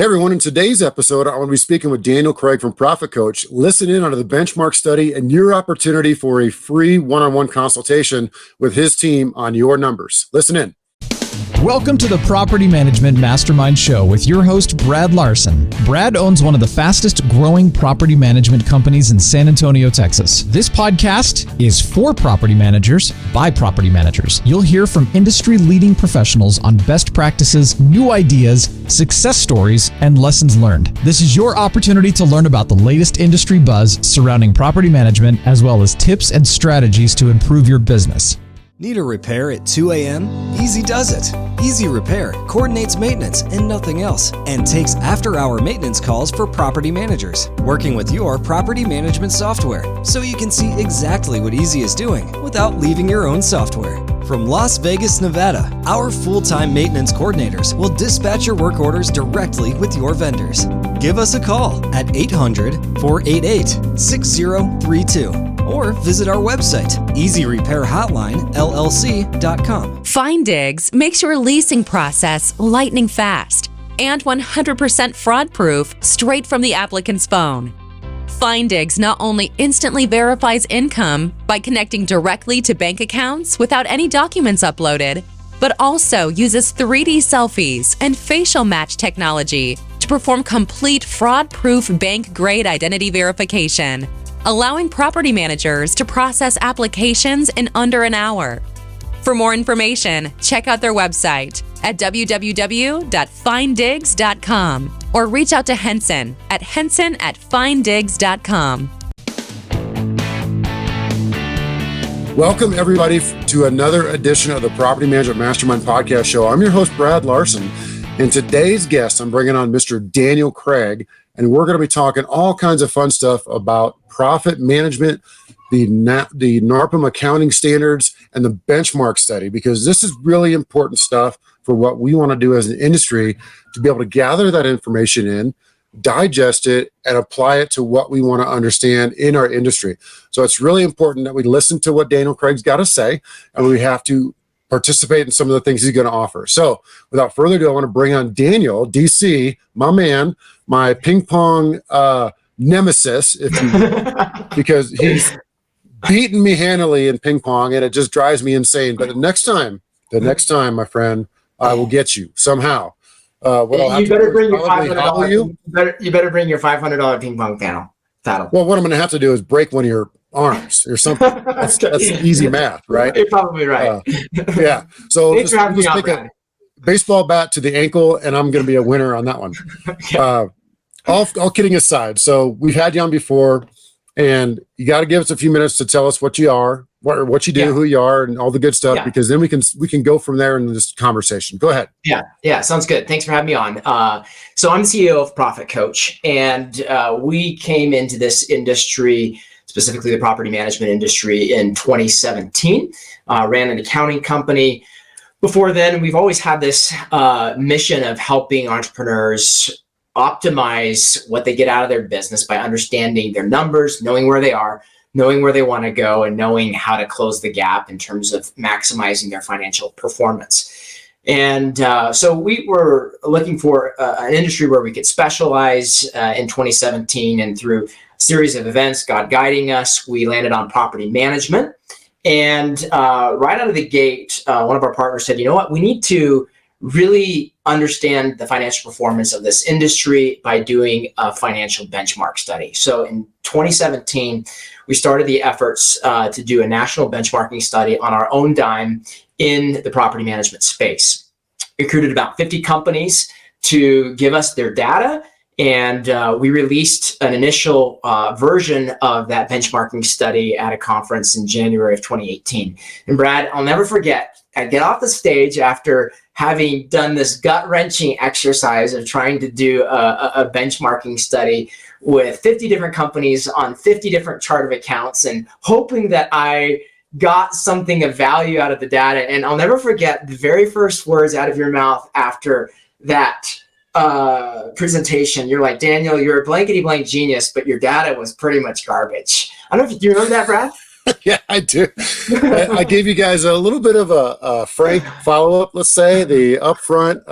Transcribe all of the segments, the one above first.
Hey everyone, in today's episode, I want to be speaking with Daniel Craig from ProfitCoach. Listen in on the benchmark study and your opportunity for a free one-on-one consultation with his team on your numbers. Listen in. Welcome to the Property Management Mastermind Show with your host, Brad Larson. Brad owns one of the fastest growing property management companies in San Antonio, Texas. This podcast is for property managers by property managers. You'll hear from industry-leading professionals on best practices, new ideas, success stories, and lessons learned. This is your opportunity to learn about the latest industry buzz surrounding property management, as well as tips and strategies to improve your business. Need a repair at 2 a.m.? Easy does it. Easy Repair coordinates maintenance and nothing else, and takes after-hour maintenance calls for property managers, working with your property management software, so you can see exactly what Easy is doing without leaving your own software. From Las Vegas, Nevada, our full-time maintenance coordinators will dispatch your work orders directly with your vendors. Give us a call at 800-488-6032. Or visit our website, easyrepairhotlinellc.com. FindDigs makes your leasing process lightning fast and 100% fraud-proof straight from the applicant's phone. FindDigs not only instantly verifies income by connecting directly to bank accounts without any documents uploaded, but also uses 3D selfies and facial match technology to perform complete fraud-proof bank-grade identity verification, allowing property managers to process applications in under an hour. For more information, check out their website at www.finddigs.com or reach out to Henson at henson@finddigs.com. Welcome everybody to another edition of the Property Management Mastermind Podcast Show. I'm your host, Brad Larson, and today's guest, I'm bringing on Mr. Daniel Craig, and we're going to be talking all kinds of fun stuff about profit management, the NARPM Accounting Standards, and the benchmark study, because this is really important stuff for what we want to do as an industry, to be able to gather that information in, digest it, and apply it to what we want to understand in our industry. So it's really important that we listen to what Daniel Craig's got to say, and we have to participate in some of the things he's going to offer. So without further ado, I want to bring on Daniel, DC, my man, my ping pong nemesis, because he's beaten me handily in ping pong, and it just drives me insane. But the next time, my friend, I will get you somehow. You better bring your $500. You better bring your $500 ping pong paddle. Well, what I'm going to have to do is break one of your arms or something. That's easy math, right? You're probably right. Yeah. So Thanks for having me on, take a baseball bat to the ankle, and I'm going to be a winner on that one. Okay. All kidding aside, so we've had you on before, and you got to give us a few minutes to tell us what you are, what you do, who you are, and all the good stuff, because then we can go from there in this conversation. Go ahead. Yeah, sounds good. Thanks for having me on. So I'm CEO of ProfitCoach, and we came into this industry, specifically the property management industry, in 2017. Ran an accounting company. Before then, we've always had this mission of helping entrepreneurs optimize what they get out of their business by understanding their numbers, knowing where they are, knowing where they want to go, and knowing how to close the gap in terms of maximizing their financial performance. And so we were looking for an industry where we could specialize in 2017, and through a series of events, God guiding us, we landed on property management. And right out of the gate, one of our partners said, you know what, we need to really understand the financial performance of this industry by doing a financial benchmark study. So in 2017, we started the efforts to do a national benchmarking study on our own dime in the property management space. Recruited about 50 companies to give us their data, and we released an initial version of that benchmarking study at a conference in January of 2018. And Brad, I'll never forget, I get off the stage after having done this gut-wrenching exercise of trying to do a benchmarking study with 50 different companies on 50 different chart of accounts, and hoping that I got something of value out of the data. And I'll never forget the very first words out of your mouth after that presentation. You're like, Daniel, you're a blankety blank genius, but your data was pretty much garbage. I don't know if you remember that, Brad. Yeah, I do. I gave you guys a little bit of a frank follow-up, let's say, the upfront,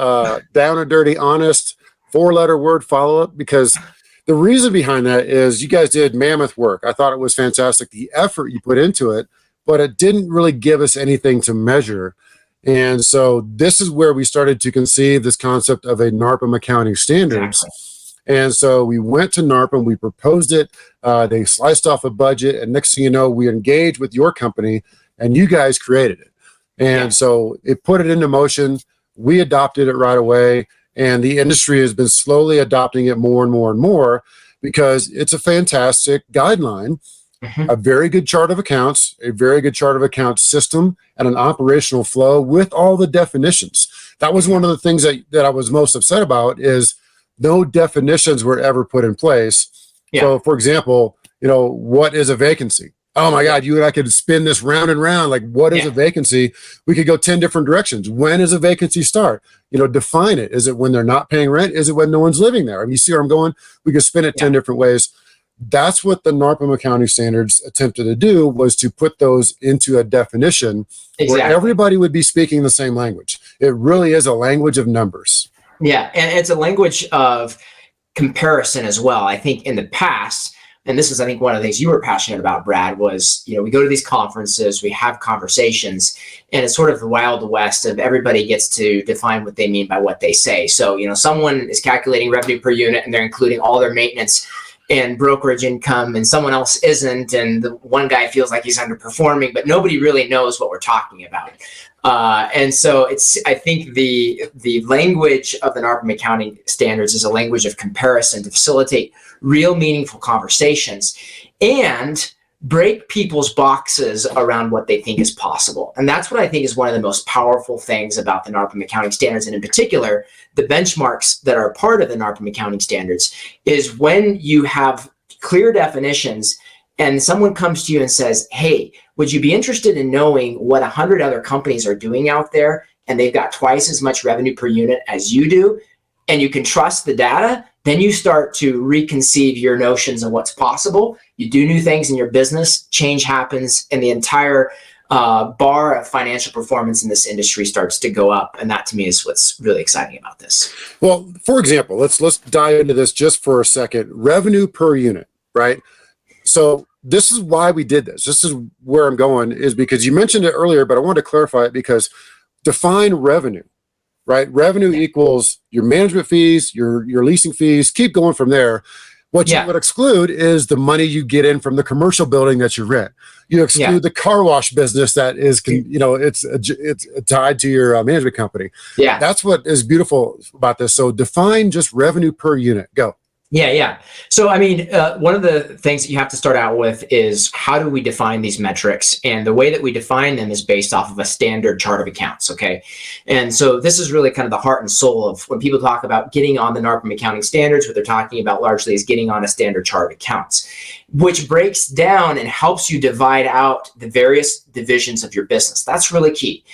down and dirty, honest, 4-letter word follow-up, because the reason behind that is you guys did mammoth work. I thought it was fantastic, the effort you put into it, but it didn't really give us anything to measure. And so this is where we started to conceive this concept of a NARPM Accounting Standards. Exactly. And so we went to NARPM, we proposed it, they sliced off a budget, and next thing you know, we engaged with your company, and you guys created it. And so it put it into motion. We adopted it right away, and the industry has been slowly adopting it more and more and more, because it's a fantastic guideline, a very good chart of accounts, a very good chart of accounts system, and an operational flow with all the definitions. That was one of the things that I was most upset about, is no definitions were ever put in place. So, for example, what is a vacancy? Oh my God, you and I could spin this round and round. Like, what is a vacancy? We could go 10 different directions. When does a vacancy start? Define it. Is it when they're not paying rent? Is it when no one's living there? I mean, you see where I'm going? We could spin it 10 different ways. That's what the NARPM Accounting Standards attempted to do, was to put those into a definition where everybody would be speaking the same language. It really is a language of numbers. Yeah, and it's a language of comparison as well. I think in the past, and this is, I think, one of the things you were passionate about, Brad, was, we go to these conferences, we have conversations, and it's sort of the Wild West of everybody gets to define what they mean by what they say. So, someone is calculating revenue per unit and they're including all their maintenance and brokerage income, and someone else isn't, and the one guy feels like he's underperforming, but nobody really knows what we're talking about. And so I think the language of the NARPM Accounting Standards is a language of comparison to facilitate real meaningful conversations and break people's boxes around what they think is possible. And that's what I think is one of the most powerful things about the NARPM Accounting Standards, and in particular, the benchmarks that are part of the NARPM Accounting Standards, is when you have clear definitions and someone comes to you and says, hey, would you be interested in knowing what 100 other companies are doing out there, and they've got twice as much revenue per unit as you do, and you can trust the data? Then you start to reconceive your notions of what's possible. You do new things in your business, change happens, and the entire bar of financial performance in this industry starts to go up. And that, to me, is what's really exciting about this. Well, for example, let's dive into this just for a second. Revenue per unit, right? So this is why we did this. This is where I'm going, is because you mentioned it earlier, but I wanted to clarify it, because define revenue, right? Revenue equals your management fees, your leasing fees, keep going from there. What you would exclude is the money you get in from the commercial building that you rent. You exclude the car wash business that is, it's tied to your management company. Yeah, that's what is beautiful about this. So define just revenue per unit. Go. Yeah. So, I mean, one of the things that you have to start out with is, how do we define these metrics? And the way that we define them is based off of a standard chart of accounts, okay? And so this is really kind of the heart and soul of when people talk about getting on the NARPM Accounting Standards. What they're talking about largely is getting on a standard chart of accounts, which breaks down and helps you divide out the various divisions of your business. That's really key.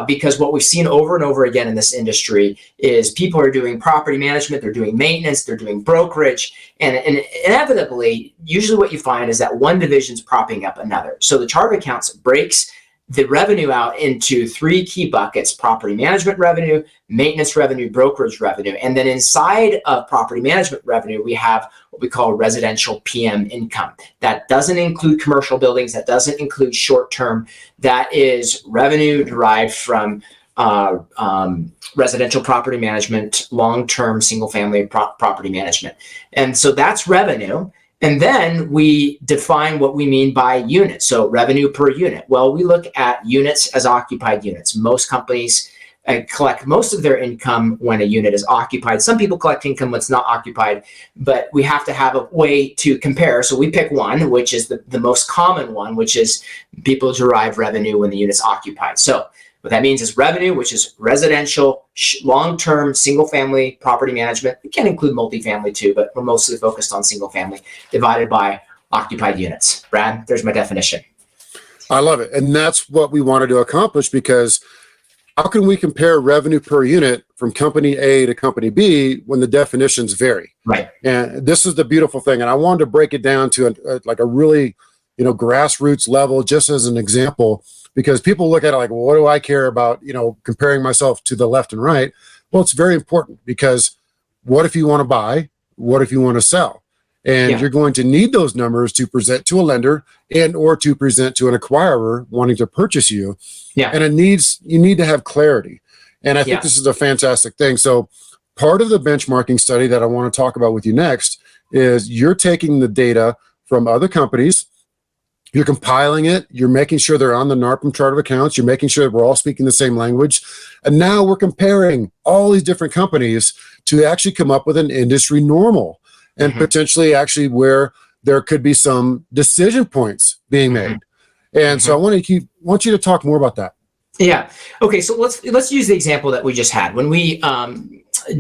Because what we've seen over and over again in this industry is people are doing property management, they're doing maintenance, they're doing brokerage, and inevitably, usually what you find is that one division's propping up another. So the chart of accounts breaks the revenue out into 3 key buckets: property management revenue, maintenance revenue, brokerage revenue. And then inside of property management revenue, we have what we call residential PM income. That doesn't include commercial buildings. That doesn't include short-term. That is revenue derived from residential property management, long-term single-family property management. And so that's revenue. And then we define what we mean by unit. So revenue per unit. Well, we look at units as occupied units. Most companies collect most of their income when a unit is occupied. Some people collect income when it's not occupied, but we have to have a way to compare. So we pick one, which is the most common one, which is people derive revenue when the unit's occupied. So what that means is revenue, which is residential, long-term, single-family property management. We can include multifamily too, but we're mostly focused on single-family, divided by occupied units. Brad, there's my definition. I love it. And that's what we wanted to accomplish, because how can we compare revenue per unit from company A to company B when the definitions vary? Right. And this is the beautiful thing. And I wanted to break it down to a really, grassroots level, just as an example, because people look at it like, well, what do I care about, comparing myself to the left and right? Well, it's very important, because what if you want to buy? What if you want to sell? And you're going to need those numbers to present to a lender and or to present to an acquirer wanting to purchase you. And you need to have clarity. And I think this is a fantastic thing. So part of the benchmarking study that I want to talk about with you next is you're taking the data from other companies, you're compiling it, you're making sure they're on the NARPM chart of accounts, you're making sure that we're all speaking the same language. And now we're comparing all these different companies to actually come up with an industry normal and potentially actually where there could be some decision points being made. And so I want you to talk more about that. Yeah. Okay. So let's use the example that we just had. When we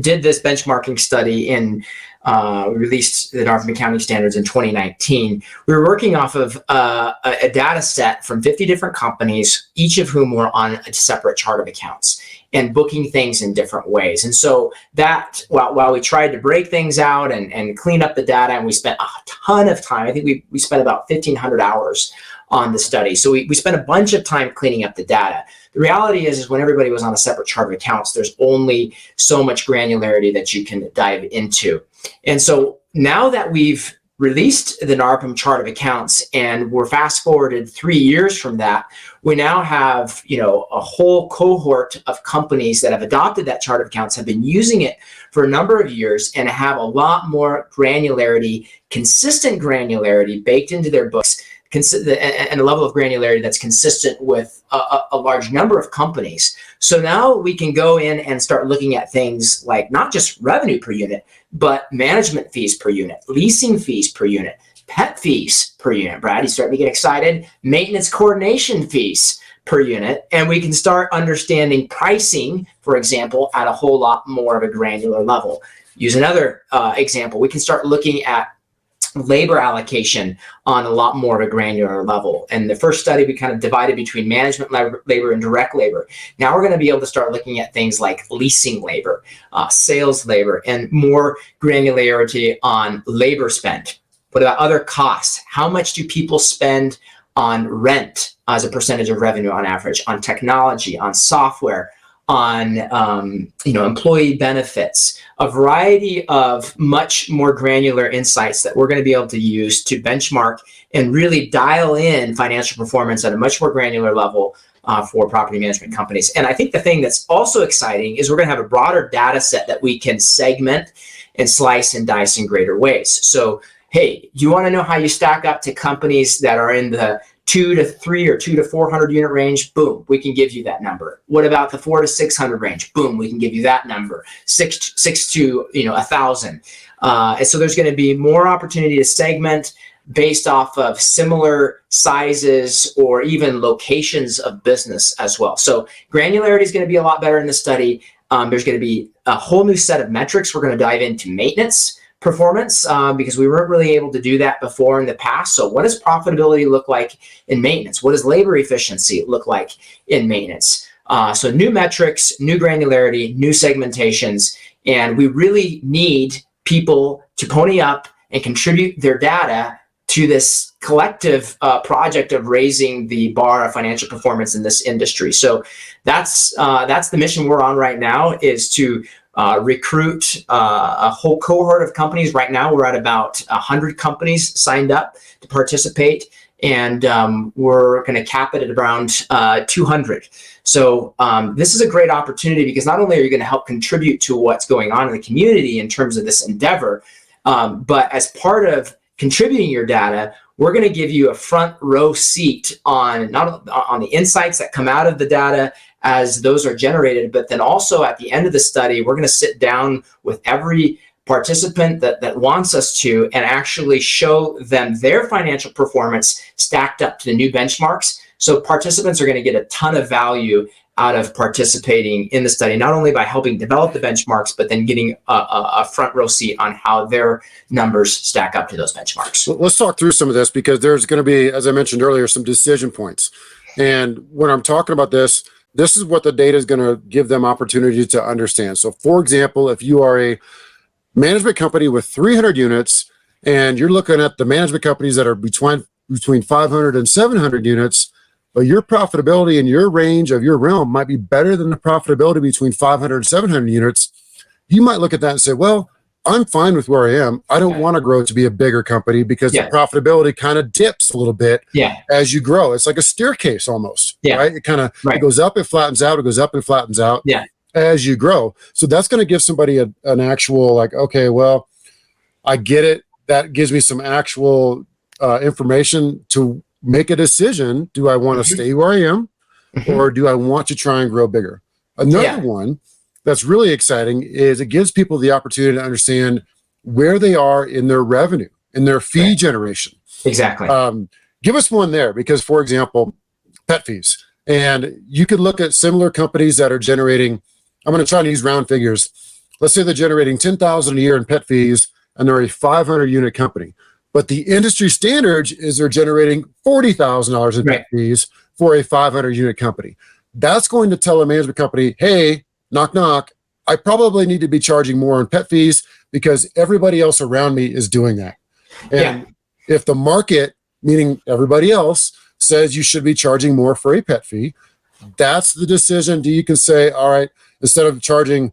did this benchmarking study and we released the NARPM Accounting Standards in 2019, we were working off of a data set from 50 different companies, each of whom were on a separate chart of accounts and booking things in different ways. And so that, while we tried to break things out and clean up the data, and we spent a ton of time, I think we spent about 1,500 hours on the study. So we spent a bunch of time cleaning up the data. The reality is when everybody was on a separate chart of accounts, there's only so much granularity that you can dive into. And so now that we've released the NARPM chart of accounts and we're fast forwarded 3 years from that, we now have, a whole cohort of companies that have adopted that chart of accounts, have been using it for a number of years, and have a lot more granularity, consistent granularity baked into their books, and a level of granularity that's consistent with a large number of companies. So now we can go in and start looking at things like not just revenue per unit, but management fees per unit, leasing fees per unit, pet fees per unit. Brad, you starting to get excited? Maintenance coordination fees per unit. And we can start understanding pricing, for example, at a whole lot more of a granular level. Use another example. We can start looking at labor allocation on a lot more of a granular level. And the first study, we kind of divided between management labor and direct labor. Now we're going to be able to start looking at things like leasing labor, sales labor, and more granularity on labor spend. What about other costs? How much do people spend on rent as a percentage of revenue on average, on technology, on software, on employee benefits, a variety of much more granular insights that we're going to be able to use to benchmark and really dial in financial performance at a much more granular level for property management companies. And I think the thing that's also exciting is we're going to have a broader data set that we can segment and slice and dice in greater ways. So, hey, you want to know how you stack up to companies that are in the 2 to 3 or 2 to 400 unit range? Boom, we can give you that number. What about the 4 to 600 range? Boom, we can give you that number. 6 to 1,000. And so there's going to be more opportunity to segment based off of similar sizes or even locations of business as well. So granularity is going to be a lot better in the study. There's going to be a whole new set of metrics. We're going to dive into maintenance performance because we weren't really able to do that before in the past. So what does profitability look like in maintenance? What does labor efficiency look like in maintenance? So new metrics, new granularity, new segmentations, and we really need people to pony up and contribute their data to this collective project of raising the bar of financial performance in this industry. So that's the mission we're on right now, is to recruit a whole cohort of companies. Right now, we're at about 100 companies signed up to participate, and we're going to cap it at around 200. So this is a great opportunity because not only are you going to help contribute to what's going on in the community in terms of this endeavor, but as part of contributing your data, we're going to give you a front row seat on the insights that come out of the data as those are generated, but then also at the end of the study, we're going to sit down with every participant that wants us to and actually show them their financial performance stacked up to the new benchmarks. So participants are going to get a ton of value out of participating in the study, not only by helping develop the benchmarks, but then getting a front row seat on how their numbers stack up to those benchmarks. Well, let's talk through some of this because there's going to be, as I mentioned earlier, some decision points. And when I'm talking about this is what the data is going to give them opportunity to understand. So for example, if you are a management company with 300 units and you're looking at the management companies that are between 500 and 700 units, but your profitability in your range of your realm might be better than the profitability between 500 and 700 units, you might look at that and say, well, I'm fine with where I am. I don't want to grow to be a bigger company because the profitability kind of dips a little bit as you grow. It's like a staircase almost, right? It kind of it goes up, it flattens out, it goes up and flattens out as you grow. So that's going to give somebody an actual like, okay, well, I get it. That gives me some actual information to make a decision. Do I want to stay where I am or do I want to try and grow bigger? Another one that's really exciting is it gives people the opportunity to understand where they are in their revenue, in their fee generation. Exactly. Give us one there because, for example, pet fees. And you could look at similar companies that are generating, I'm going to try to use round figures. Let's say they're generating $10,000 a year in pet fees and they're a 500 unit company. But the industry standard is they're generating $40,000 in pet fees for a 500 unit company. That's going to tell a management company, hey, knock, knock, I probably need to be charging more on pet fees because everybody else around me is doing that. And if the market, meaning everybody else, says you should be charging more for a pet fee, that's the decision. You can say, all right, instead of charging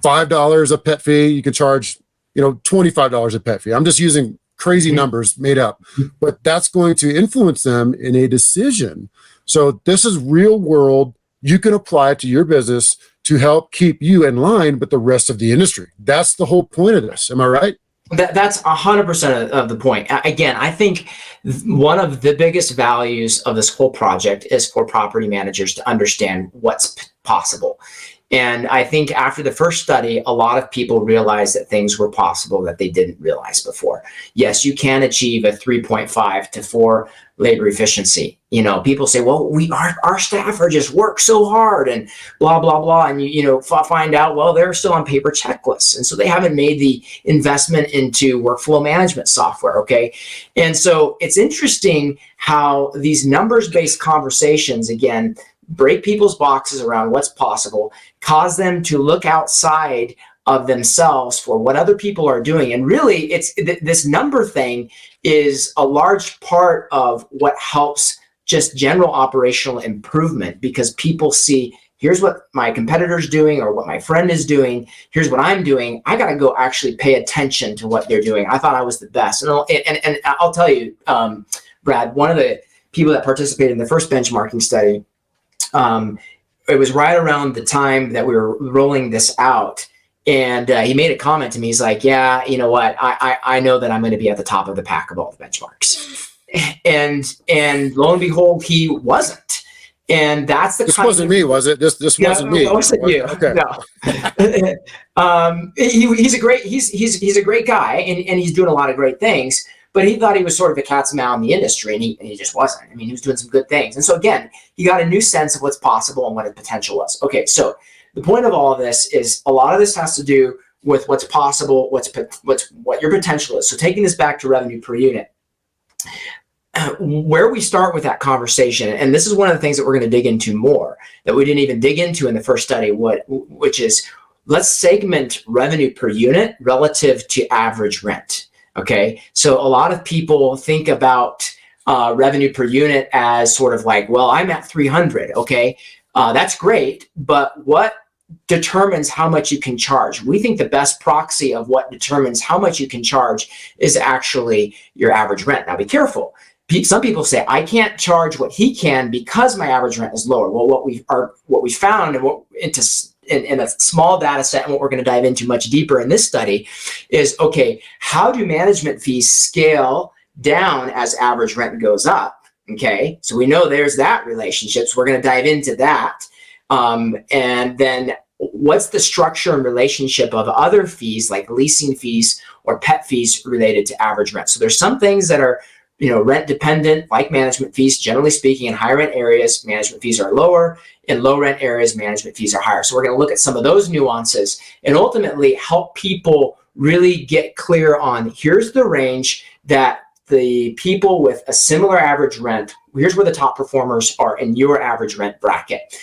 $5 a pet fee, you can charge, $25 a pet fee. I'm just using crazy numbers made up, but that's going to influence them in a decision. So this is real world. You can apply it to your business to help keep you in line with the rest of the industry. That's the whole point of this. Am I right? That's 100% of the point. Again, I think one of the biggest values of this whole project is for property managers to understand what's possible. And I think after the first study, a lot of people realized that things were possible that they didn't realize before. Yes, you can achieve a 3.5 to 4 labor efficiency. People say, well, our staff are just work so hard and blah, blah, blah. And you find out, well, they're still on paper checklists. And so they haven't made the investment into workflow management software. Okay. And so it's interesting how these numbers-based conversations, again, break people's boxes around what's possible, cause them to look outside of themselves for what other people are doing. And really, it's this number thing is a large part of what helps just general operational improvement, because people see, here's what my competitor's doing or what my friend is doing. Here's what I'm doing. I got to go actually pay attention to what they're doing. I thought I was the best. And I'll tell you, Brad, one of the people that participated in the first benchmarking study, it was right around the time that we were rolling this out. And he made a comment to me. He's like, yeah, you know what? I know that I'm going to be at the top of the pack of all the benchmarks. And lo and behold, he wasn't. And that's the this wasn't me, was it? This wasn't me. It wasn't you. Okay. No. He's a great guy, and he's doing a lot of great things. But he thought he was sort of a cat's meow in the industry, and he just wasn't. I mean, he was doing some good things. And so again, he got a new sense of what's possible and what his potential was. Okay, so the point of all of this is a lot of this has to do with what's possible, what your potential is. So taking this back to revenue per unit, where we start with that conversation, and this is one of the things that we're going to dig into more that we didn't even dig into in the first study, which is let's segment revenue per unit relative to average rent. Okay, so a lot of people think about revenue per unit as sort of like, well, I'm at 300. Okay, that's great, but what determines how much you can charge? We think the best proxy of what determines how much you can charge is actually your average rent. Now, be careful. Some people say I can't charge what he can because my average rent is lower. Well, what we found in a small data set, and what we're going to dive into much deeper in this study is, okay, how do management fees scale down as average rent goes up? Okay, so we know there's that relationship. So we're going to dive into that. And then what's the structure and relationship of other fees like leasing fees or pet fees related to average rent? So there's some things that are rent dependent, like management fees. Generally speaking, in high rent areas, management fees are lower. In low rent areas, management fees are higher. So we're going to look at some of those nuances and ultimately help people really get clear on here's the range that the people with a similar average rent, here's where the top performers are in your average rent bracket.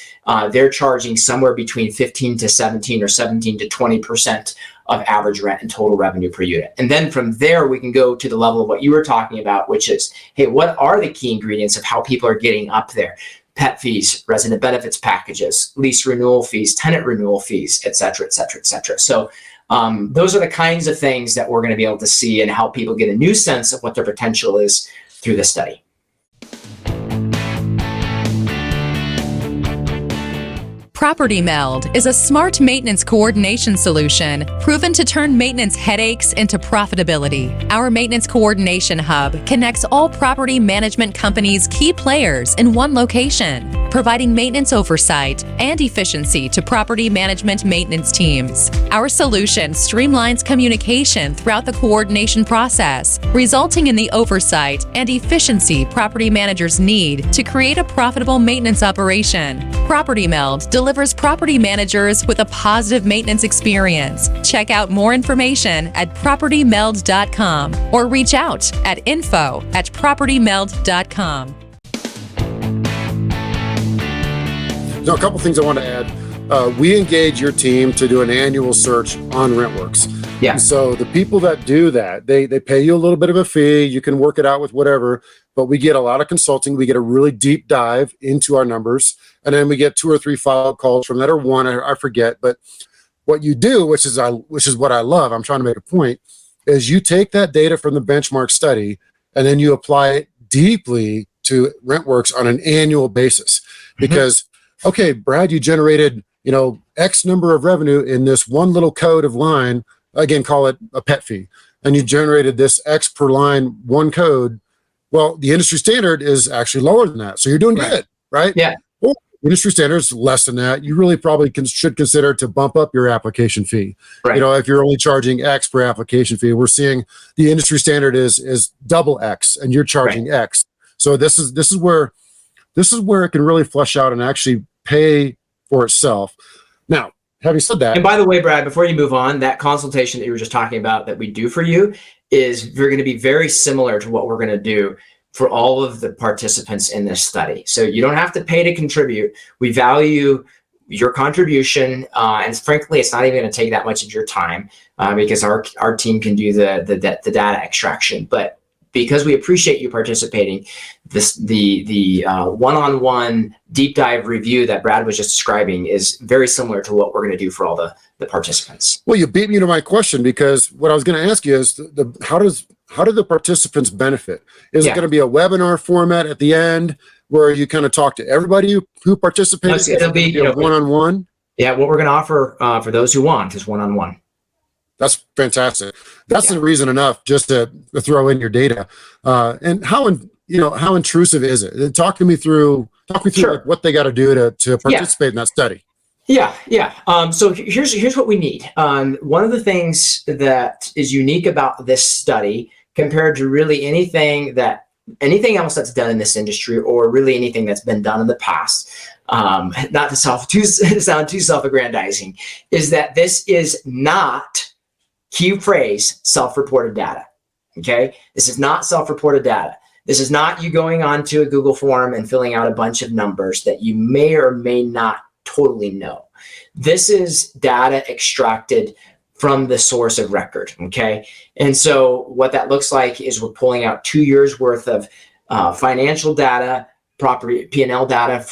They're charging somewhere between 15 to 17 or 17 to 20% of average rent and total revenue per unit. And then from there, we can go to the level of what you were talking about, which is, hey, what are the key ingredients of how people are getting up there? pet fees, resident benefits packages, lease renewal fees, tenant renewal fees, et cetera, et cetera, et cetera. So those are the kinds of things that we're going to be able to see and help people get a new sense of what their potential is through this study. Property Meld is a smart maintenance coordination solution proven to turn maintenance headaches into profitability. Our maintenance coordination hub connects all property management companies' key players in one location, providing maintenance oversight and efficiency to property management maintenance teams. Our solution streamlines communication throughout the coordination process, resulting in the oversight and efficiency property managers need to create a profitable maintenance operation. Property Meld delivers property managers with a positive maintenance experience. Check out more information at propertymeld.com or reach out at info@propertymeld.com. Now, a couple things I want to add. We engage your team to do an annual search on RentWorks. Yeah. And so the people that do that, they pay you a little bit of a fee. You can work it out with whatever, but we get a lot of consulting. We get a really deep dive into our numbers, and then we get 2 or 3 follow-up calls from that, or one, I forget. But what you do, which is what I love, I'm trying to make a point, is you take that data from the benchmark study and then you apply it deeply to RentWorks on an annual basis. Because, okay, Brad, you generated, X number of revenue in this one little code of line, again, call it a pet fee, and you generated this X per line, one code. Well, the industry standard is actually lower than that. So you're doing good, right? Yeah. Well, industry standard is less than that. You really probably should consider to bump up your application fee. Right. If you're only charging X per application fee, we're seeing the industry standard is double X and you're charging X. So this is where it can really flesh out and actually pay for itself. Now, having said that, and by the way, Brad, before you move on, that consultation that you were just talking about that we do for you is going to be very similar to what we're going to do for all of the participants in this study. So you don't have to pay to contribute. We value your contribution, and frankly, it's not even going to take that much of your time because our team can do the data extraction. But because we appreciate you participating, the one-on-one deep dive review that Brad was just describing is very similar to what we're going to do for all the participants. Well, you beat me to my question, because what I was going to ask you is how do the participants benefit? Is it going to be a webinar format at the end where you kind of talk to everybody who participates? It'll be one-on-one. Yeah, what we're going to offer for those who want is one-on-one. That's fantastic. That's the reason enough just to throw in your data. And how intrusive is it? Talk me through Sure. like what they got to do to participate in that study. Yeah. So here's what we need. One of the things that is unique about this study compared to really anything else that's done in this industry, or really anything that's been done in the past, not to sound too self-aggrandizing, is that this is not, key phrase, self-reported data. Okay, this is not self-reported data. This is not you going onto a Google form and filling out a bunch of numbers that you may or may not totally know. This is data extracted from the source of record. Okay, and so what that looks like is we're pulling out 2 years worth of financial data, property P&L data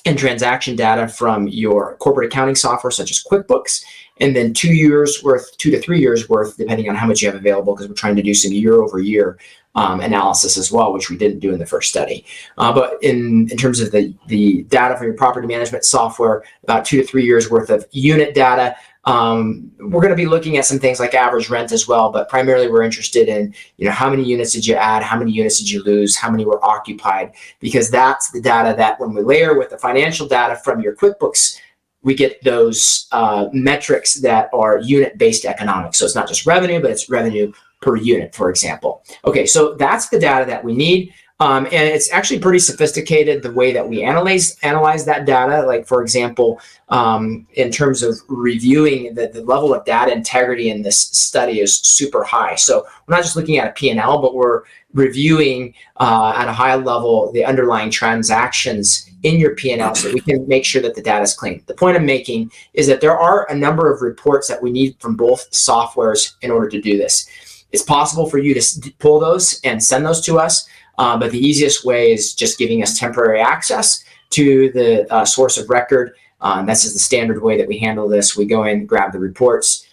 and transaction data from your corporate accounting software such as QuickBooks, and then 2 to 3 years worth, depending on how much you have available, because we're trying to do some year-over-year analysis as well, which we didn't do in the first study. But in terms of the data from your property management software, about 2 to 3 years worth of unit data. We're going to be looking at some things like average rent as well, but primarily we're interested in, how many units did you add? How many units did you lose? How many were occupied? Because that's the data that when we layer with the financial data from your QuickBooks, we get those metrics that are unit-based economics. So it's not just revenue, but it's revenue per unit, for example. Okay, so that's the data that we need. And it's actually pretty sophisticated, the way that we analyze that data. Like, for example, in terms of reviewing the level of data integrity in this study is super high. So we're not just looking at a P&L, but we're reviewing at a high level the underlying transactions in your P&L so we can make sure that the data is clean. The point I'm making is that there are a number of reports that we need from both softwares in order to do this. It's possible for you to pull those and send those to us. But the easiest way is just giving us temporary access to the source of record. That's just the standard way that we handle this. We go in, grab the reports,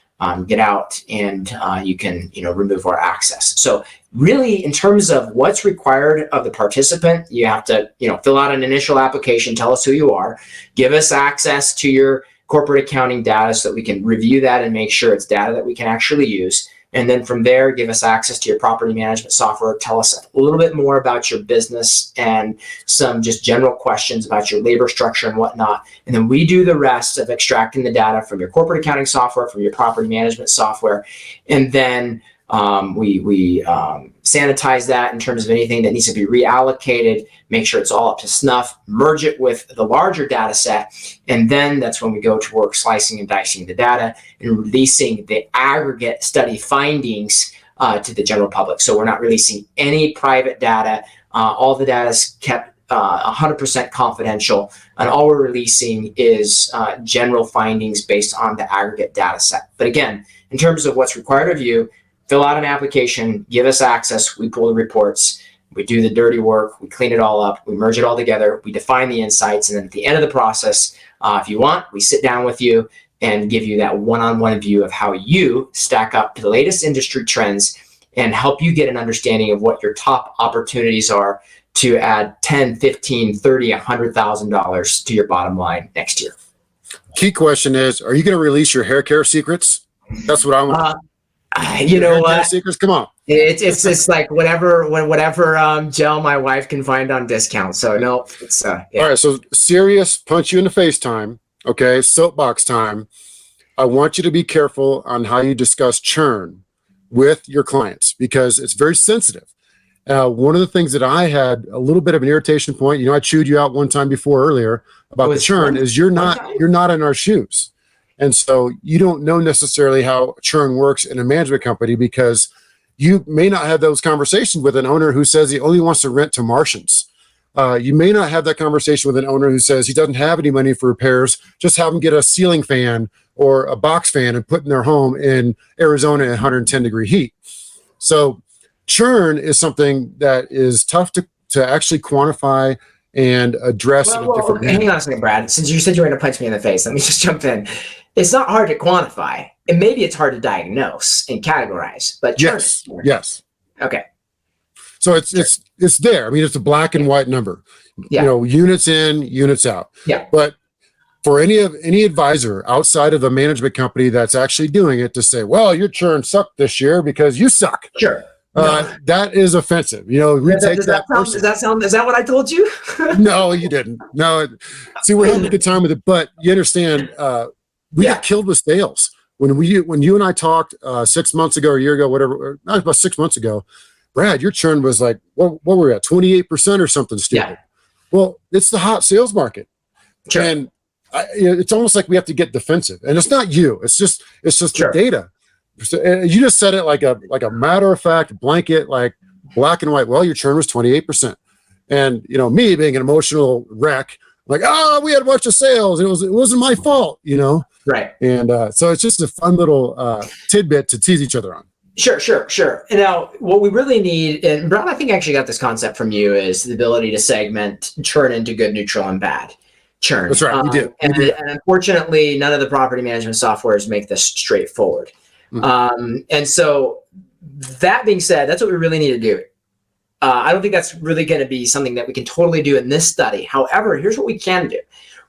get out, and you can remove our access. So really, in terms of what's required of the participant, you have to fill out an initial application, tell us who you are, give us access to your corporate accounting data so that we can review that and make sure it's data that we can actually use. And then from there, give us access to your property management software. Tell us a little bit more about your business and some just general questions about your labor structure and whatnot. And then we do the rest of extracting the data from your corporate accounting software, from your property management software. And then we sanitize that in terms of anything that needs to be reallocated, make sure it's all up to snuff, merge it with the larger data set. And then that's when we go to work slicing and dicing the data and releasing the aggregate study findings to the general public. So we're not releasing any private data. All the data is kept 100% confidential. And all we're releasing is general findings based on the aggregate data set. But again, in terms of what's required of you, fill out an application, give us access, we pull the reports, we do the dirty work, we clean it all up, we merge it all together, we define the insights, and then at the end of the process, if you want, we sit down with you and give you that one-on-one view of how you stack up to the latest industry trends and help you get an understanding of what your top opportunities are to add $10, $15, $30, $100,000 to your bottom line next year. Key question is, are you going to release your hair care secrets? That's what I want. You know what? Secrets, come on. It's like whatever gel my wife can find on discount. So no, it's yeah. All right. So serious punch you in the face time. Okay. Soapbox time. I want you to be careful on how you discuss churn with your clients because it's very sensitive. One of the things that I had a little bit of an irritation point, I chewed you out one time before earlier about the churn is you're not in our shoes. And so you don't know necessarily how churn works in a management company because you may not have those conversations with an owner who says he only wants to rent to Martians. You may not have that conversation with an owner who says he doesn't have any money for repairs, just have them get a ceiling fan or a box fan and put in their home in Arizona at 110-degree heat. So churn is something that is tough to actually quantify and address in a different manner. Hang on a second, Brad. Since you said you were going to punch me in the face, let me just jump in. It's not hard to quantify, and maybe it's hard to diagnose and categorize. But yes. Okay. So it's there. I mean, it's a black and white number. Yeah. Units in, units out. Yeah. But for any advisor outside of the management company that's actually doing it to say, well, your churn sucked this year because you suck. Sure. That is offensive. Is that what I told you? No, you didn't. No. See, we're having a good time with it, but you understand, we got killed with sales. When you and I talked 6 months ago or a year ago, whatever, not about 6 months ago, Brad, your churn was like, what were we at? 28% or something stupid. Yeah. Well, it's the hot sales market. Sure. And it's almost like we have to get defensive. And it's not you. It's just the data. So, you just said it like a matter of fact, blanket, like black and white. Well, your churn was 28%. And, me being an emotional wreck, like, we had a bunch of sales. It wasn't my fault, Right. And so it's just a fun little tidbit to tease each other on. Sure. And now what we really need, and Brad, I think I actually got this concept from you, is the ability to segment churn into good, neutral, and bad churn. That's right. We do. And unfortunately, none of the property management softwares make this straightforward. Mm-hmm. And so that being said, that's what we really need to do. I don't think that's really going to be something that we can totally do in this study. However, here's what we can do.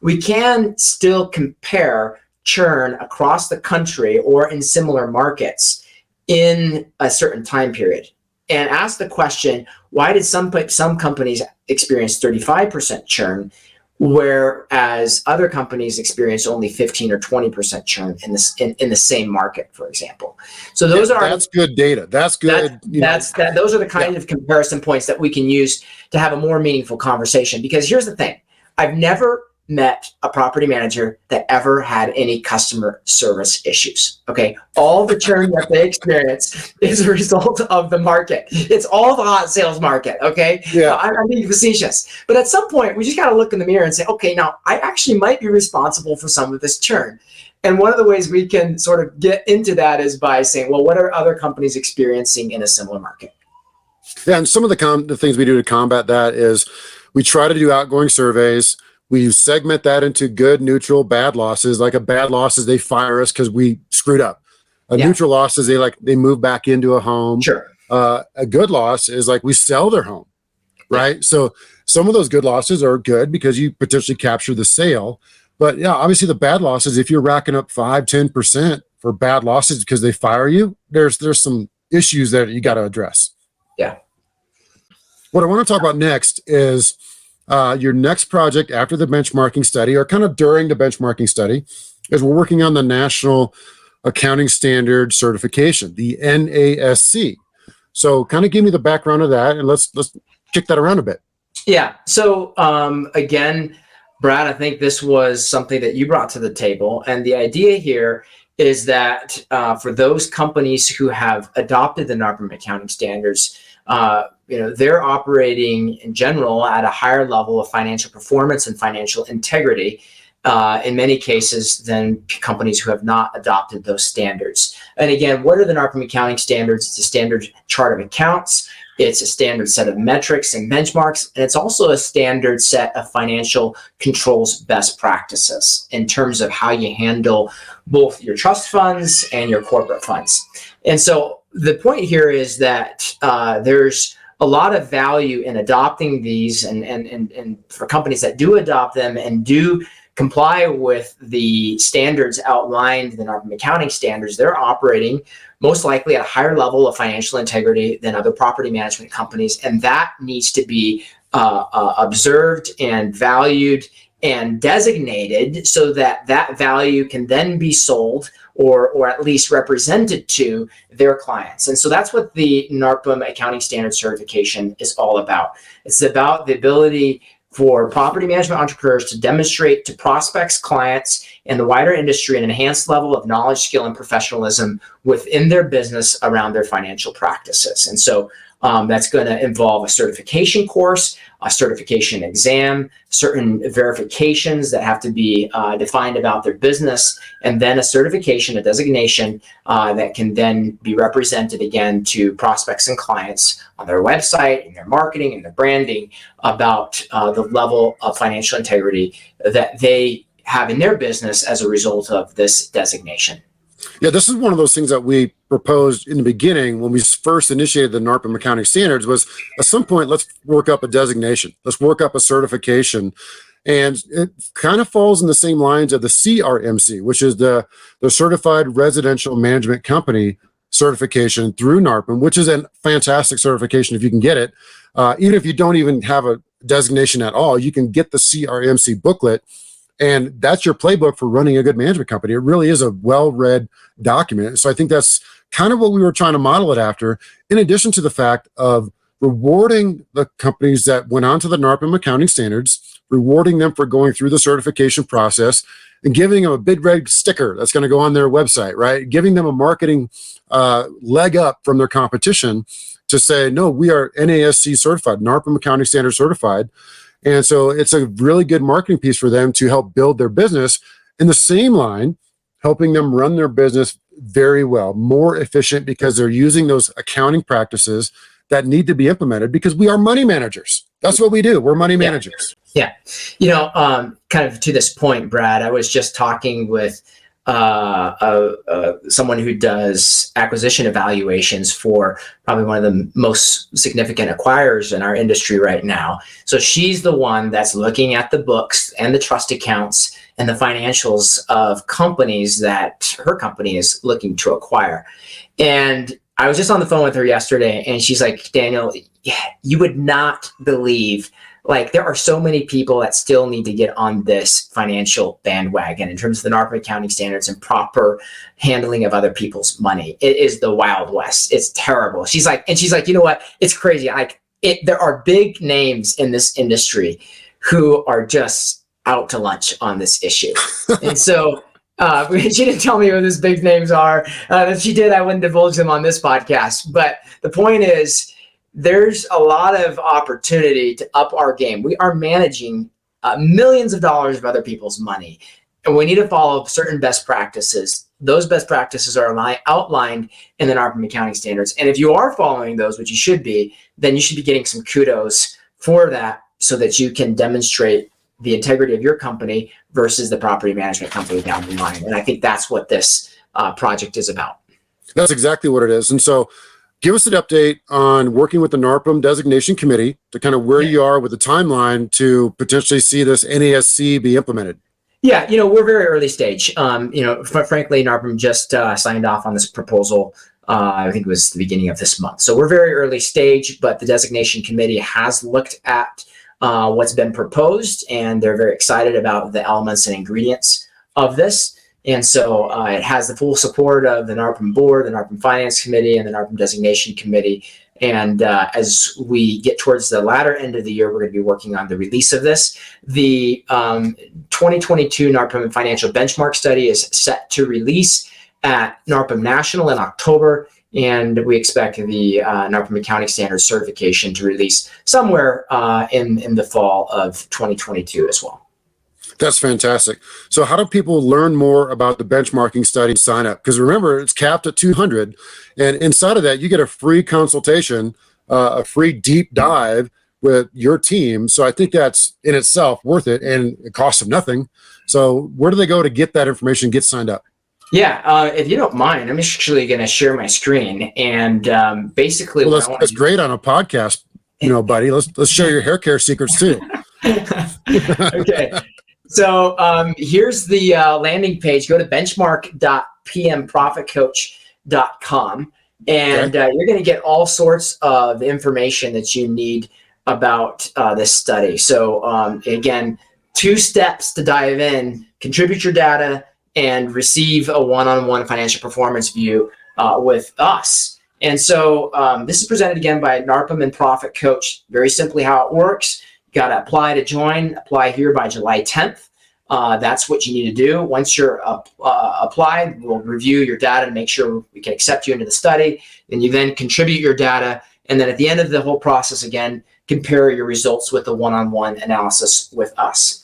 We can still compare churn across the country or in similar markets in a certain time period and ask the question, why did some companies experience 35% churn, whereas other companies experience only 15 or 20% churn in the same market, for example? So that's good data. That's good. Those are the kind of comparison points that we can use to have a more meaningful conversation. Because here's the thing, I've never met a property manager that ever had any customer service issues. Okay. All the churn that they experience is a result of the market. It's all the hot sales market. Okay. Yeah. I'm being facetious, but at some point we just got to look in the mirror and say, okay, now I actually might be responsible for some of this churn. And one of the ways we can sort of get into that is by saying, well, what are other companies experiencing in a similar market? Yeah, and some of the things we do to combat that is we try to do outgoing surveys. We segment that into good, neutral, bad losses. Like a bad loss is they fire us because we screwed up. A neutral loss is they move back into a home. Sure. A good loss is like we sell their home, right? Yeah. So some of those good losses are good because you potentially capture the sale. But yeah, obviously the bad losses, if you're racking up 5-10% for bad losses because they fire you, there's some issues that you got to address. Yeah. What I want to talk about next is your next project after the benchmarking study, or kind of during the benchmarking study, is we're working on the National Accounting Standards certification, the NASC. So kind of give me the background of that, and let's kick that around a bit. Yeah. So again, Brad, I think this was something that you brought to the table. And the idea here is that for those companies who have adopted the NARPM Accounting Standards, they're operating in general at a higher level of financial performance and financial integrity in many cases than companies who have not adopted those standards. And again, what are the NARPM Accounting Standards? It's a standard chart of accounts. It's a standard set of metrics and benchmarks, and it's also a standard set of financial controls best practices in terms of how you handle both your trust funds and your corporate funds. And so the point here is that there's a lot of value in adopting these, and for companies that do adopt them and do comply with the standards outlined in the NARPM Accounting Standards, they're operating most likely at a higher level of financial integrity than other property management companies. And that needs to be observed and valued and designated so that that value can then be sold or at least represented to their clients. And so that's what the NARPM Accounting Standards certification is all about. It's about the ability for property management entrepreneurs to demonstrate to prospects, clients, and the wider industry an enhanced level of knowledge, skill, and professionalism within their business around their financial practices. And so that's going to involve a certification course, a certification exam, certain verifications that have to be defined about their business, and then a certification, a designation that can then be represented again to prospects and clients on their website, in their marketing, and their branding about the level of financial integrity that they have in their business as a result of this designation. Yeah, this is one of those things that we proposed in the beginning when we first initiated the NARPM Accounting Standards was at some point, let's work up a designation. Let's work up a certification. And it kind of falls in the same lines of the CRMC, which is the Certified Residential Management Company certification through NARPM, which is a fantastic certification if you can get it. Even if you don't even have a designation at all, you can get the CRMC booklet. And that's your playbook for running a good management company. It really is a well-read document. So I think that's kind of what we were trying to model it after, in addition to the fact of rewarding the companies that went on to the NARPM Accounting Standards, rewarding them for going through the certification process, and giving them a big red sticker that's going to go on their website, right? Giving them a marketing leg up from their competition to say, no, we are NASC certified, NARPM Accounting Standards certified. And so it's a really good marketing piece for them to help build their business. In the same line, helping them run their business very well, more efficient, because they're using those accounting practices that need to be implemented, because we are money managers. That's what we do. We're money managers. Yeah. Kind of to this point, Brad, I was just talking with someone who does acquisition evaluations for probably one of the most significant acquirers in our industry right now. So she's the one that's looking at the books and the trust accounts and the financials of companies that her company is looking to acquire. And I was just on the phone with her yesterday, and she's like, Daniel, you would not believe, like, there are so many people that still need to get on this financial bandwagon in terms of the NARPM Accounting Standards and proper handling of other people's money. It is the Wild West. It's terrible. She's like, you know what? It's crazy. There are big names in this industry who are just out to lunch on this issue. And so she didn't tell me who those big names are. If she did, I wouldn't divulge them on this podcast. But the point is, there's a lot of opportunity to up our game. We are managing millions of dollars of other people's money. and we need to follow certain best practices. Those best practices are outlined in the NARPM Accounting Standards. And if you are following those, which you should be, then you should be getting some kudos for that so that you can demonstrate the integrity of your company versus the property management company down the line. And I think that's what this project is about. That's exactly what it is. And so give us an update on working with the NARPM Designation Committee to kind of where you are with the timeline to potentially see this NASC be implemented. Yeah, we're very early stage. Frankly, NARPM just signed off on this proposal. I think it was the beginning of this month. So we're very early stage, but the designation committee has looked at what's been proposed, and they're very excited about the elements and ingredients of this. And so it has the full support of the NARPM board, the NARPM finance committee, and the NARPM designation committee. And as we get towards the latter end of the year, we're going to be working on the release of this. The 2022 NARPM Financial Benchmark Study is set to release at NARPM National in October, and we expect the NARPM Accounting Standards certification to release somewhere in the fall of 2022 as well. That's fantastic. So how do people learn more about the benchmarking study sign up? Because remember, it's capped at 200. And inside of that, you get a free consultation, a free deep dive with your team. So I think that's in itself worth it, and it costs them nothing. So where do they go to get that information, get signed up? Yeah, if you don't mind, I'm actually going to share my screen. And basically, well, that's great on a podcast, buddy. Let's share your hair care secrets too. Okay. So here's the landing page. Go to benchmark.pmprofitcoach.com, and you're going to get all sorts of information that you need about this study. So again, 2 steps to dive in: contribute your data and receive a one-on-one financial performance view with us. And so this is presented again by NARPM and ProfitCoach. Very simply how it works. Got to apply to join. Apply here by July 10th. That's what you need to do. Once you're applied, we'll review your data to make sure we can accept you into the study. And you then contribute your data. And then at the end of the whole process, again, compare your results with the one-on-one analysis with us.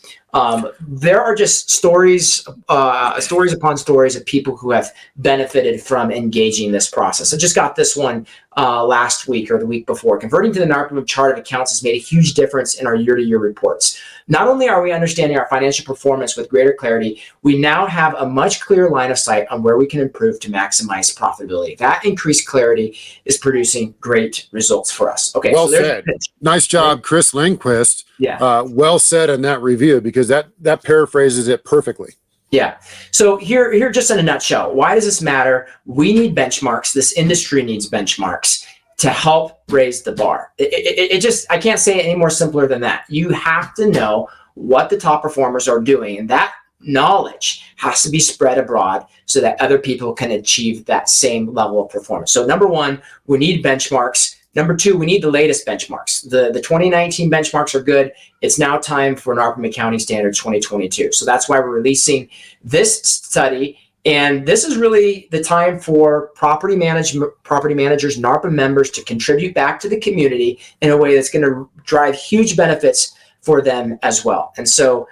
There are just stories upon stories of people who have benefited from engaging this process. I just got this one last week or the week before. Converting to the NARPM chart of accounts has made a huge difference in our year-to-year reports. Not only are we understanding our financial performance with greater clarity, we now have a much clearer line of sight on where we can improve to maximize profitability. That increased clarity is producing great results for us. Okay, well said. Nice job, Chris Lindquist. Yeah. Well said in that review, because that paraphrases it perfectly. Yeah. So here, just in a nutshell, why does this matter? We need benchmarks. This industry needs benchmarks to help raise the bar. It just, I can't say it any more simpler than that. You have to know what the top performers are doing, and that knowledge has to be spread abroad so that other people can achieve that same level of performance. So number 1, we need benchmarks. Number 2, we need the latest benchmarks. The 2019 benchmarks are good. It's now time for NARPM Accounting Standards 2022. So that's why we're releasing this study. And this is really the time for property managers, NARPM members, to contribute back to the community in a way that's going to drive huge benefits for them as well. And so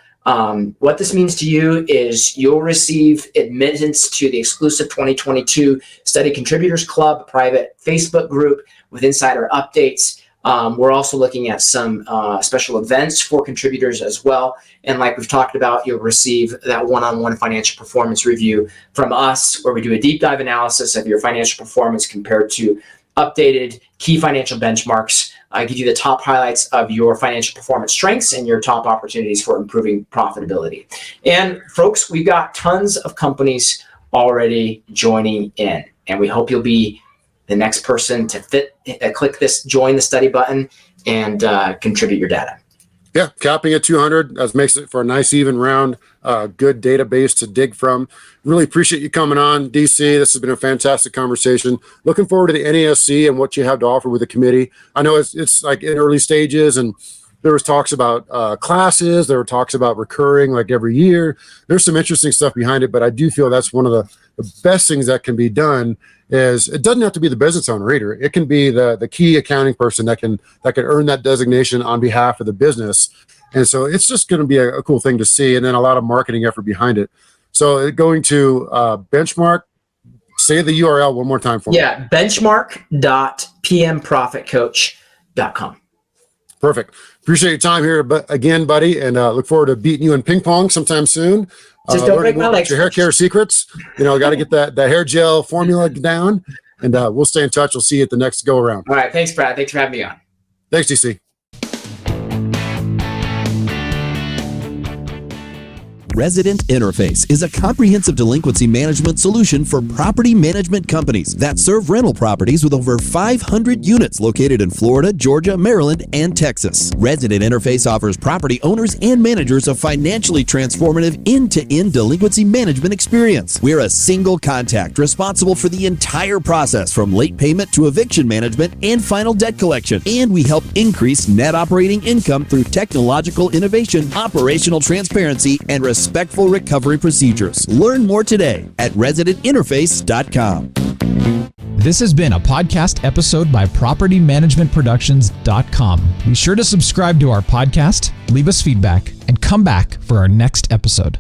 what this means to you is you'll receive admittance to the exclusive 2022 Study Contributors Club private Facebook group with insider updates. We're also looking at some special events for contributors as well. And like we've talked about, you'll receive that one-on-one financial performance review from us, where we do a deep dive analysis of your financial performance compared to updated key financial benchmarks. I give you the top highlights of your financial performance strengths and your top opportunities for improving profitability. And folks, we've got tons of companies already joining in, and we hope you'll be the next person to click this join the study button and contribute your data. Yeah, capping at 200, that makes it for a nice even round, good database to dig from. Really appreciate you coming on, DC. This has been a fantastic conversation. Looking forward to the NASC and what you have to offer with the committee. I know it's like in early stages, and there was talks about classes. There were talks about recurring like every year. There's some interesting stuff behind it, but I do feel that's one of the best things that can be done. Is it doesn't have to be the business owner either. It can be the key accounting person that can earn that designation on behalf of the business. And so it's just going to be a cool thing to see, and then a lot of marketing effort behind it. So going to Benchmark, say the URL one more time for me. Yeah, benchmark.pmprofitcoach.com. Perfect. Appreciate your time here again, buddy, and look forward to beating you in ping pong sometime soon. Just don't break my legs. Your hair care secrets. Got to get that hair gel formula down, and we'll stay in touch. We'll see you at the next go around. All right. Thanks, Brad. Thanks for having me on. Thanks, DC. Resident Interface is a comprehensive delinquency management solution for property management companies that serve rental properties with over 500 units located in Florida, Georgia, Maryland, and Texas. Resident Interface offers property owners and managers a financially transformative end-to-end delinquency management experience. We're a single contact responsible for the entire process from late payment to eviction management and final debt collection. And we help increase net operating income through technological innovation, operational transparency, and respectful recovery procedures. Learn more today at residentinterface.com. This has been a podcast episode by PropertyManagementProductions.com. Be sure to subscribe to our podcast, leave us feedback, and come back for our next episode.